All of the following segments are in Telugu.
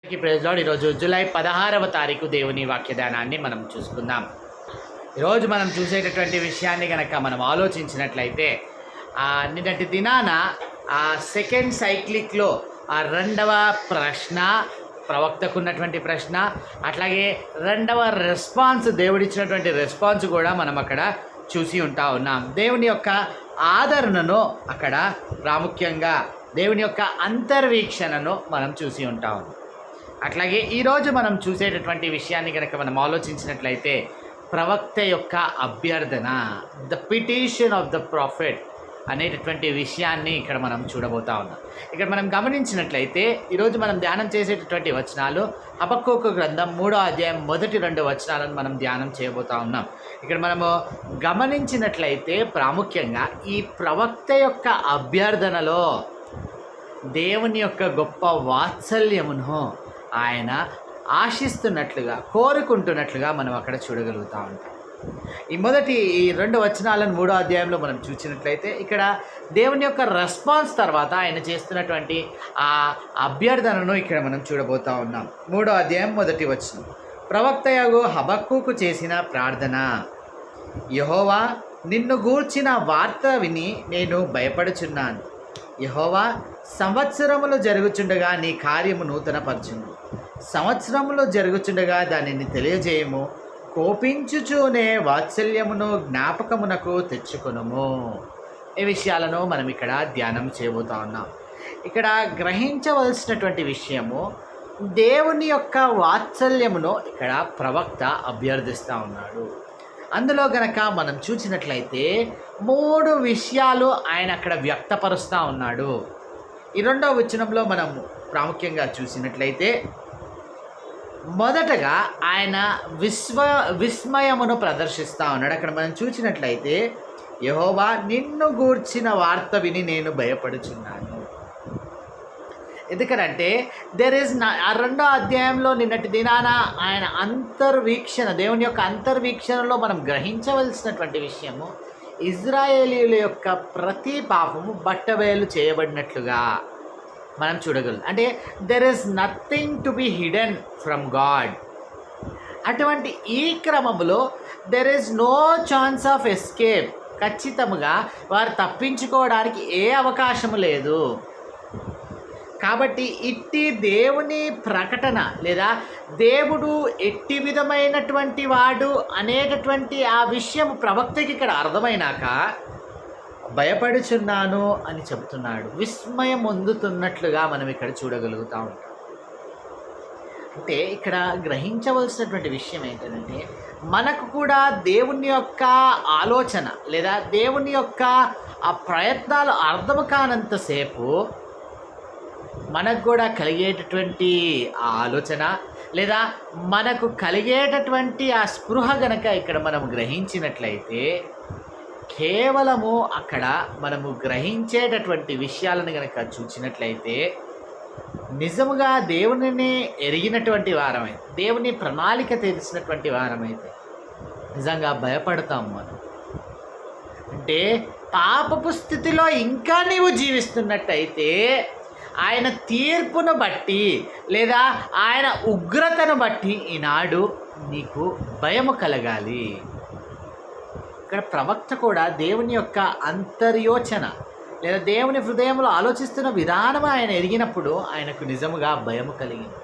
Praise lord. ఈరోజు జూలై 16వ తారీఖు దేవుని వాక్యదానాన్ని మనం చూసుకుందాం. ఈరోజు మనం చూసేటటువంటి విషయాన్ని కనుక మనం ఆలోచించినట్లయితే నిన్నటి దినాన సెకండ్ సైక్లిక్లో రెండవ ప్రశ్న, ప్రవక్తకు ఉన్నటువంటి ప్రశ్న, అట్లాగే రెండవ రెస్పాన్స్, దేవుడిచ్చినటువంటి రెస్పాన్స్ కూడా మనం అక్కడ చూసి ఉన్నాం. దేవుని యొక్క ఆదరణను అక్కడ ప్రాముఖ్యంగా దేవుని యొక్క అంతర్వీక్షణను మనం చూసి ఉంటాం. అట్లాగే ఈరోజు మనం చూసేటటువంటి విషయాన్ని కనుక మనం ఆలోచించినట్లయితే ప్రవక్త యొక్క అభ్యర్థన, the petition of the profit అనేటటువంటి విషయాన్ని ఇక్కడ మనం చూడబోతా ఉన్నాం. ఇక్కడ మనం గమనించినట్లయితే ఈరోజు మనం ధ్యానం చేసేటటువంటి వచనాలు హబక్కూకు గ్రంథం 3వ అధ్యాయం మొదటి 2 వచనాలను మనం ధ్యానం చేయబోతా ఉన్నాం. ఇక్కడ మనము గమనించినట్లయితే ప్రాముఖ్యంగా ఈ ప్రవక్త యొక్క అభ్యర్థనలో దేవుని యొక్క గొప్ప వాత్సల్యమును ఆయన ఆశిస్తున్నట్లుగా, కోరుకుంటున్నట్లుగా మనం అక్కడ చూడగలుగుతూ ఉంటాం. ఈ 2 వచనాలను 3వ అధ్యాయంలో మనం చూసినట్లయితే ఇక్కడ దేవుని యొక్క రెస్పాన్స్ తర్వాత ఆయన చేస్తున్నటువంటి ఆ అభ్యర్థనను ఇక్కడ మనం చూడబోతూ ఉన్నాం. 3వ అధ్యాయం 1వ వచనం, ప్రవక్తయగు హబక్కూకు చేసిన ప్రార్థన. యెహోవా, నిన్ను గూర్చిన వార్త విని నేను భయపడుచున్నాను. యెహోవా, సంవత్సరములు జరుగుచుండగా నీ కార్యము నూతనపరచును. సంవత్సరములు జరుగుచుండగా దానిని తెలియజేయము. కోపించుచూనే వాత్సల్యమును జ్ఞాపకమునకు తెచ్చుకొనుము. ఈ విషయాలను మనం ఇక్కడ ధ్యానం చేయబోతా ఉన్నాం. ఇక్కడ గ్రహించవలసినటువంటి విషయము, దేవుని యొక్క వాత్సల్యమును ఇక్కడ ప్రవక్త అభ్యర్థిస్తూ ఉన్నాడు. అందులో గనక మనం చూసినట్లయితే 3 విషయాలు ఆయన అక్కడ వ్యక్తపరుస్తూ ఉన్నాడు. ఈ 2వ వచనంలో మనం ప్రాముఖ్యంగా చూసినట్లయితే మొదటగా ఆయన విస్మయమును ప్రదర్శిస్తూ ఉన్నాడు. అక్కడ మనం చూసినట్లయితే యెహోవా, నిన్ను గూర్చిన వార్త విని నేను భయపడుచున్నాను. ఎందుకంటే ఆ 2వ అధ్యాయంలో నిన్నటి దినాన ఆయన అంతర్వీక్షణ, దేవుని యొక్క అంతర్వీక్షణలో మనం గ్రహించవలసినటువంటి విషయము, ఇజ్రాయేలీల యొక్క ప్రతి పాపము బట్టబయలు చేయబడినట్లుగా మనం చూడగలం. అంటే there is nothing to be hidden from God. అటువంటి ఈ క్రమంలో there is no chance of escape. ఖచ్చితంగా వారు తప్పించుకోవడానికి ఏ అవకాశము లేదు. కాబట్టి ఇట్టి దేవుని ప్రకటన లేదా దేవుడు ఎట్టి విధమైనటువంటి వాడు అనేటటువంటి ఆ విషయం ప్రవక్తకి ఇక్కడ అర్థమైనాక భయపడుచున్నాను అని చెబుతున్నాడు. విస్మయం పొందుతున్నట్లుగా మనం ఇక్కడ చూడగలుగుతూ ఉంటాం. అంటే ఇక్కడ గ్రహించవలసినటువంటి విషయం ఏంటంటే, మనకు కూడా దేవుని యొక్క ఆలోచన లేదా దేవుని యొక్క ఆ ప్రయత్నాలు అర్థం కానంతసేపు మనకు కూడా కలిగేటటువంటి ఆ ఆలోచన లేదా మనకు కలిగేటటువంటి ఆ స్పృహ గనక ఇక్కడ మనం గ్రహించినట్లయితే, కేవలము అక్కడ మనము గ్రహించేటటువంటి విషయాలను కనుక చూసినట్లయితే నిజముగా దేవునిని ఎరిగినటువంటి వారమైతే, దేవుని ప్రణాళిక తెలిసినటువంటి వారమైతే నిజంగా భయపడతాం మనం. అంటే పాపపు స్థితిలో ఇంకా నీవు జీవిస్తున్నట్టయితే ఆయన తీర్పును బట్టి లేదా ఆయన ఉగ్రతను బట్టి ఈనాడు నీకు భయము కలగాలి. ఇక్కడ ప్రవక్త కూడా దేవుని యొక్క అంతర్యోచన లేదా దేవుని హృదయంలో ఆలోచిస్తున్న విధానం ఆయన ఎరిగినప్పుడు ఆయనకు నిజముగా భయము కలిగింది.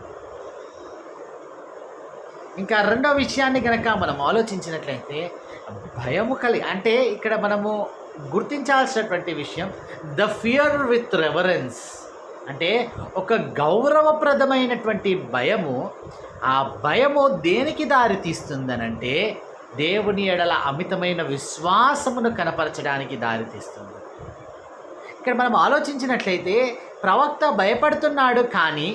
ఇంకా 2వ విషయాన్ని కనుక మనం ఆలోచించినట్లయితే భయము అంటే ఇక్కడ మనము గుర్తించాల్సినటువంటి విషయం, ద ఫియర్ విత్ రెవరెన్స్. అంటే ఒక గౌరవప్రదమైనటువంటి భయము. ఆ భయము దేనికి దారి తీస్తుందనంటే దేవుని ఎడల అమితమైన విశ్వాసమును కనపరచడానికి దారితీస్తుంది. ఇక్కడ మనం ఆలోచించినట్లయితే ప్రవక్త భయపడుతున్నాడు, కానీ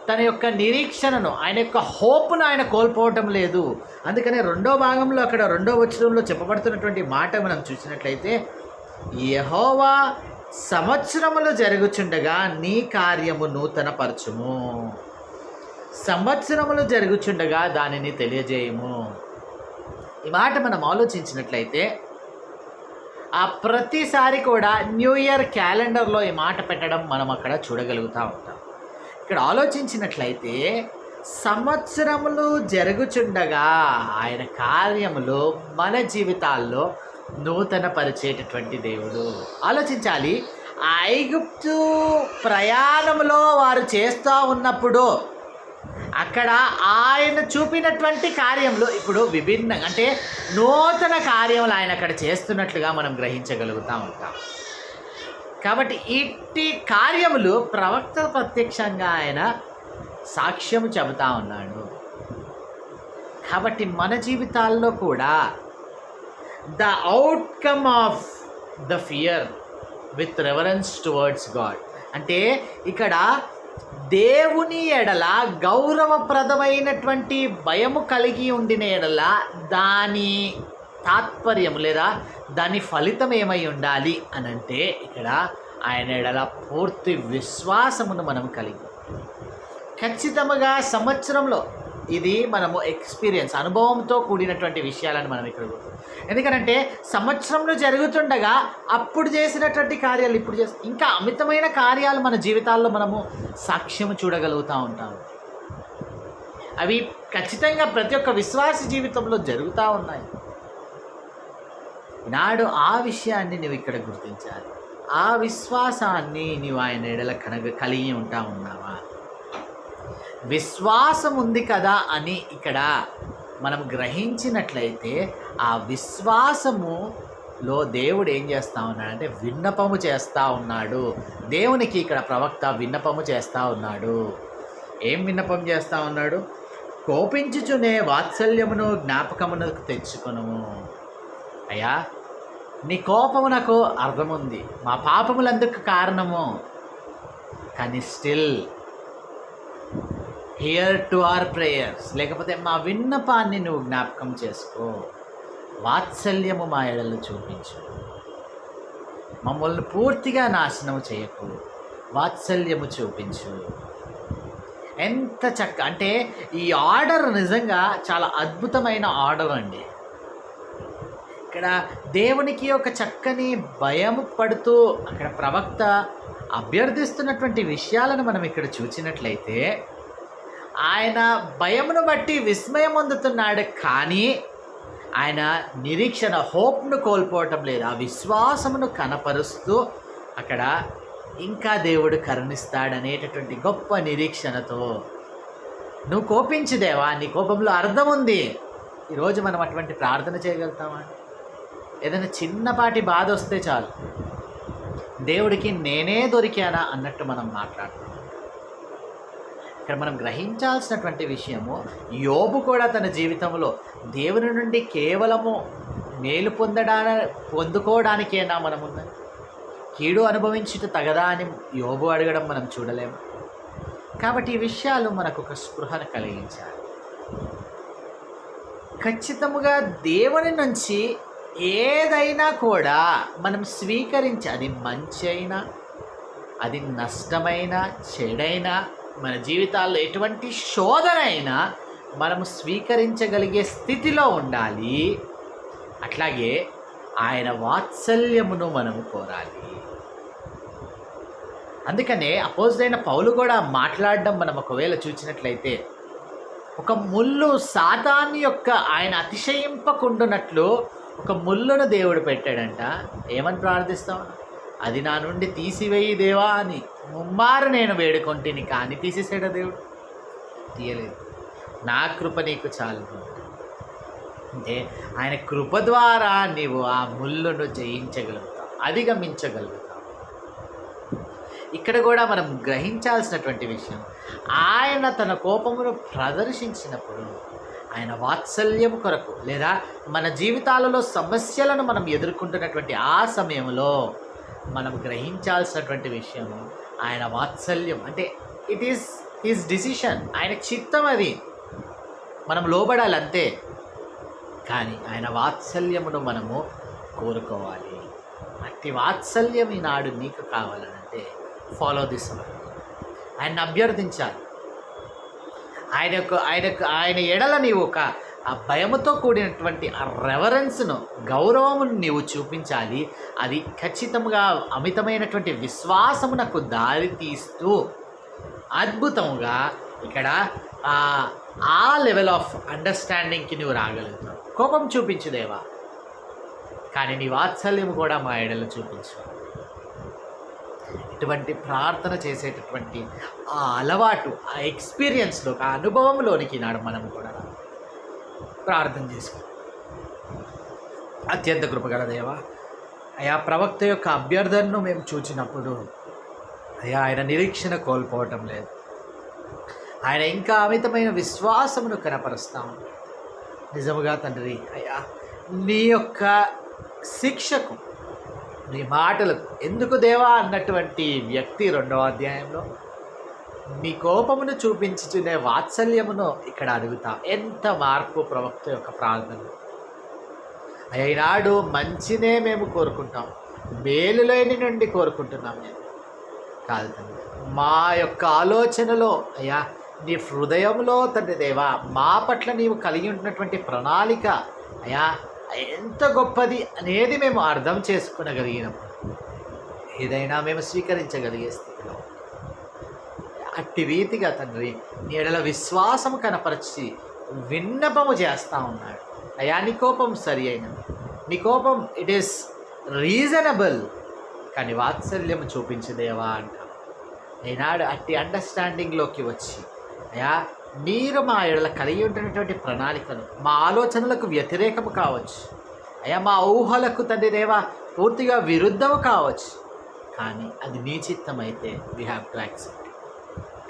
తన యొక్క నిరీక్షణను, ఆయన యొక్క హోప్ను ఆయన కోల్పోవటం లేదు. అందుకనే 2వ భాగంలో అక్కడ 2వ వచనంలో చెప్పబడుతున్నటువంటి మాట మనం చూసినట్లయితే, యెహోవా, సంవత్సరములు జరుగుచుండగా నీ కార్యము నూతనపరచుము. సంవత్సరములు జరుగుచుండగా దానిని తెలియజేయము. ఈ మాట మనం ఆలోచించినట్లయితే ఆ ప్రతిసారి కూడా న్యూ ఇయర్ క్యాలెండర్లో ఈ మాట పెట్టడం మనం అక్కడ చూడగలుగుతూ ఉంటాం. ఇక్కడ ఆలోచించినట్లయితే సంవత్సరములు జరుగుచుండగా ఆయన కార్యములు మన జీవితాల్లో నూతన పరిచేటటువంటి దేవుడు. ఆలోచించాలి, ఐగుప్తు ప్రయాణంలో వారు చేస్తూ ఉన్నప్పుడు అక్కడ ఆయన చూపినటువంటి కార్యములు ఇప్పుడు విభిన్నంగా, అంటే నూతన కార్యములు ఆయన అక్కడ చేస్తున్నట్లుగా మనం గ్రహించగలుగుతూ ఉంటాం. కాబట్టి ఇట్టి కార్యములు ప్రవక్త ప్రత్యక్షంగా ఆయన సాక్ష్యము చెబుతా ఉన్నాడు. కాబట్టి మన జీవితాల్లో కూడా the outcome of the fear with reverence towards God, అంటే ఇక్కడ దేవుని ఎడల గౌరవప్రదమైనటువంటి భయము కలిగి ఉండిన ఎడల దాని తాత్పర్యం లేదా దాని ఫలితం ఏమై ఉండాలి అని అంటే ఇక్కడ ఆయన ఎడల పూర్తి విశ్వాసమును మనం కలిగి ఖచ్చితంగా సంవత్సరంలో ఇది మనము ఎక్స్పీరియన్స్ అనుభవంతో కూడినటువంటి విషయాలను మనం ఇక్కడ, ఎందుకంటే సంవత్సరంలో జరుగుతుండగా అప్పుడు చేసినటువంటి కార్యాలు ఇప్పుడు ఇంకా అమితమైన కార్యాలు మన జీవితాల్లో మనము సాక్ష్యము చూడగలుగుతూ ఉంటాము. అవి ఖచ్చితంగా ప్రతి ఒక్క విశ్వాస జీవితంలో జరుగుతూ ఉన్నాయి. నాడు ఆ విషయాన్ని నువ్వు ఇక్కడ గుర్తించాలి. ఆ విశ్వాసాన్ని నీవు ఆయన ఎడల కలిగి ఉంటా ఉన్నావా? విశ్వాసం ఉంది కదా అని ఇక్కడ మనం గ్రహించినట్లయితే ఆ విశ్వాసములో దేవుడు ఏం చేస్తూ ఉన్నాడంటే విన్నపము చేస్తూ ఉన్నాడు. దేవునికి ఇక్కడ ప్రవక్త విన్నపము చేస్తూ ఉన్నాడు. ఏం విన్నపం చేస్తూ ఉన్నాడు? కోపించుచునే వాత్సల్యమును జ్ఞాపకమునకు తెచ్చుకొనుము. అయ్యా, నీ కోపము నాకు అర్థముంది, మా పాపములందుకు కారణము, కానీ still here to our prayers, లేకపోతే మా విన్నపాన్ని నువ్వు జ్ఞాపకం చేసుకో, వాత్సల్యము మా ఎడలు చూపించు, మమ్మల్ని పూర్తిగా నాశనం చేయకు, వాత్సల్యము చూపించు. ఎంత అంటే ఈ ఆర్డర్ నిజంగా చాలా అద్భుతమైన ఆర్డర్ అండి. ఇక్కడ దేవునికి ఒక చక్కని భయము పడుతూ అక్కడ ప్రవక్త అభ్యర్థిస్తున్నటువంటి విషయాలను మనం ఇక్కడ చూసినట్లయితే ఆయన భయమును బట్టి విస్మయం పొందుతున్నాడు, కానీ ఆయన నిరీక్షణ హోప్ను కోల్పోవటం లేదు. ఆ విశ్వాసమును కనపరుస్తూ అక్కడ ఇంకా దేవుడు కరుణిస్తాడనేటటువంటి గొప్ప నిరీక్షణతో నువ్వు కోపించు దేవా, నీ కోపంలో అర్థం ఉంది. ఈరోజు మనం అటువంటి ప్రార్థన చేయగలుగుతామా? ఏదైనా చిన్నపాటి బాధ వస్తే చాలు దేవుడికి నేనే దొరికానా అన్నట్టు మనం మాట్లాడుతాం. ఇక్కడ మనం గ్రహించాల్సినటువంటి విషయము, యోబు కూడా తన జీవితంలో దేవుని నుండి కేవలము మేలు పొందుకోవడానికేనా మనమున్నది, కీడు అనుభవించుట తగదా అని యోబు అడగడం మనం చూడలేము. కాబట్టి ఈ విషయాలు మనకు ఒక స్పృహను కలిగించాలి. ఖచ్చితంగా దేవుని నుంచి ఏదైనా కూడా మనం స్వీకరించి, అది మంచి అయినా అది నష్టమైనా చెడైనా మన జీవితాల్లో ఎటువంటి శోధన అయినా మనము స్వీకరించగలిగే స్థితిలో ఉండాలి. అట్లాగే ఆయన వాత్సల్యమును మనము కోరాలి. అందుకనే అపోజిట్ పౌలు కూడా మాట్లాడడం మనం ఒకవేళ చూసినట్లయితే, ఒక ముళ్ళు సాతాను యొక్క ఆయన అతిశయింపకుండునట్లు ఒక ముళ్ళును దేవుడు పెట్టాడంట. ఏమని ప్రార్థిస్తాం? అది నా నుండి తీసివేయి దేవా అని ముమ్మారు నేను వేడుకొంటిని, కానీ తీసేసాడా దేవుడు? తీయలేదు. నా కృప నీకు చాలు అంటే ఆయన కృప ద్వారా నీవు ఆ ముళ్ళును జయించగలుగుతావు, అధిగమించగలుగుతావు. ఇక్కడ కూడా మనం గ్రహించాల్సినటువంటి విషయం, ఆయన తన కోపమును ప్రదర్శించినప్పుడు ఆయన వాత్సల్యం కొరకు, లేదా మన జీవితాలలో సమస్యలను మనం ఎదుర్కొంటున్నటువంటి ఆ సమయంలో మనం గ్రహించాల్సినటువంటి విషయము, ఆయన వాత్సల్యం అంటే ఇట్ ఈస్ హిస్ డిసిషన్, ఆయన చిత్తం, అది మనం లోబడాలి అంతే. కానీ ఆయన వాత్సల్యమును మనము కోరుకోవాలి. అట్టి వాత్సల్యం ఈనాడు నీకు కావాలనంటే ఫాలో దిస్ వర్డ్. ఆయన అభ్యర్థించాలి. ఆయన ఎడల నీవు ఒక ఆ భయముతో కూడినటువంటి ఆ రెవరెన్స్ను, గౌరవమును నీవు చూపించాలి. అది ఖచ్చితంగా అమితమైనటువంటి విశ్వాసమునకు దారి తీస్తూ అద్భుతంగా ఇక్కడ ఆ లెవెల్ ఆఫ్ అండర్స్టాండింగ్కి నువ్వు రాగలుగుతావు. కోపం చూపించు దేవా, కానీ నీ వాత్సల్యం కూడా మా ఎడలు చూపించు. ఇటువంటి ప్రార్థన చేసేటటువంటి ఆ అలవాటు, ఆ ఎక్స్పీరియన్స్లో, ఆ అనుభవంలోనికి నాడు మనం కూడా ప్రార్థన చేసుకో. అత్యంత కృపగల దేవా, అయా ప్రవక్త యొక్క అభ్యర్థనను మేము చూచినప్పుడు అయ్యా ఆయన నిరీక్షణ కోల్పోవటం లేదు. ఆయన ఇంకా అమితమైన విశ్వాసమును కనపరుస్తాము. నిజముగా తండ్రి అయ్యా నీ యొక్క శిక్షకు, నీ మాటలకు ఎందుకు దేవా అన్నటువంటి వ్యక్తి 2వ అధ్యాయంలో నీ కోపమును చూపించుచునే వాత్సల్యమును ఇక్కడ అడుగుతా. ఎంత మార్పు ప్రవక్త యొక్క ప్రార్థన. ఈనాడు మంచినే మేము కోరుకుంటాం, మేలులేని నుండి కోరుకుంటున్నాం. నేను కాదు తండ్రి, మా యొక్క ఆలోచనలో అయ్యా నీ హృదయంలో తండ్రి దేవా మా పట్ల నీవు కలిగి ఉంటున్నటువంటి ప్రణాళిక అయ్యా ఎంత గొప్పది అనేది మేము అర్థం చేసుకునగలిగినప్పుడు ఏదైనా మేము స్వీకరించగలిగే స్థితిలో అట్టి రీతిగా తండ్రి నీ ఎడల విశ్వాసం కనపరిచి విన్నపము చేస్తూ ఉన్నాడు. అయ్యా నీ కోపం సరి అయినది, నీ కోపం ఇట్ ఈస్ రీజనబుల్, కానీ వాత్సల్యం చూపించదేవా అంట. ఈనాడు అట్టి అండర్స్టాండింగ్లోకి వచ్చి అయ్యా మీరు మా ఎడల కలిగి ఉంటున్నటువంటి ప్రణాళికలు మా ఆలోచనలకు వ్యతిరేకము కావచ్చు, అయ్యా మా ఊహలకు తండ్రి దేవా పూర్తిగా విరుద్ధము కావచ్చు, కానీ అది నీ చిత్తం అయితే వీ హ్యావ్ టు యాక్సెప్ట్.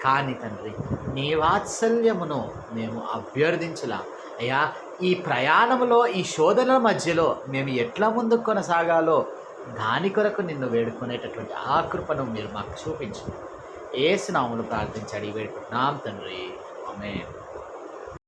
కానీ తండ్రి నీ వాత్సల్యమును మేము అభ్యర్థించలా అయ్యా ఈ ప్రయాణంలో, ఈ శోధనల మధ్యలో మేము ఎట్లా ముందుకు కొనసాగాలో దాని కొరకు నిన్ను వేడుకునేటటువంటి ఆ కృపను మీరు మాకు చూపించు. యేసు నామములో ప్రార్థించి అడిగి వేడుకుంటున్నాం తండ్రి, ఆమేన్.